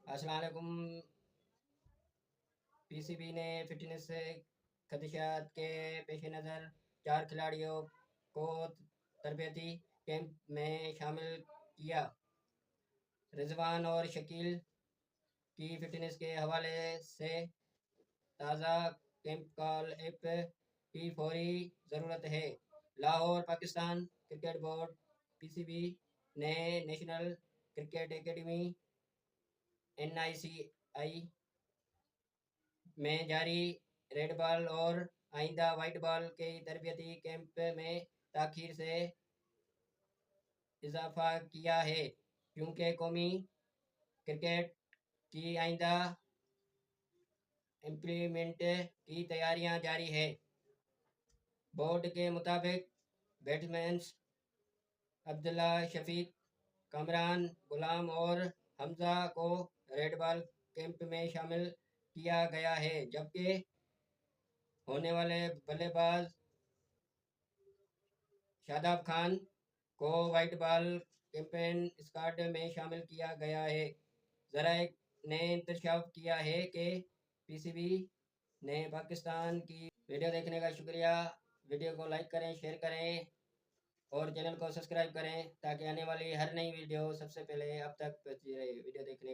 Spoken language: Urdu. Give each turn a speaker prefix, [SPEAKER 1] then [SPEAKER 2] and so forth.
[SPEAKER 1] السلام علیکم۔ پی سی بی نے فٹنس خدشات کے پیش نظر 4 کھلاڑیوں کو تربیتی کیمپ میں شامل کیا۔ رضوان اور شکیل کی فٹنس کے حوالے سے تازہ کیمپ کال اپ کی فوری ضرورت ہے۔ لاہور پاکستان کرکٹ بورڈ پی سی بی نے نیشنل کرکٹ اکیڈمی NICI میں جاری ریڈ بال اور آئندہ وائٹ بال کے تربیتی کیمپ میں تاخیر سے اضافہ کیا ہے، کیونکہ قومی کرکٹ کی آئندہ امپلیمنٹ کی تیاریاں جاری ہیں۔ بورڈ کے مطابق بیٹسمینز عبداللہ شفیق، کامران غلام اور حمزہ کو ریڈ بال کیمپ میں شامل کیا گیا ہے، جبکہ ہونے والے بلے باز شاداب خان کو وائٹ بال کیمپین اسکواڈ میں شامل کیا گیا ہے۔ ذرائع نے انکشاف کیا ہے کہ پی سی بی نے پاکستان کی ویڈیو دیکھنے کا شکریہ۔ ویڈیو کو لائک کریں، شیئر کریں اور چینل کو سبسکرائب کریں تاکہ آنے والی ہر نئی ویڈیو سب سے پہلے آپ تک پہنچتی رہے۔ ویڈیو دیکھنے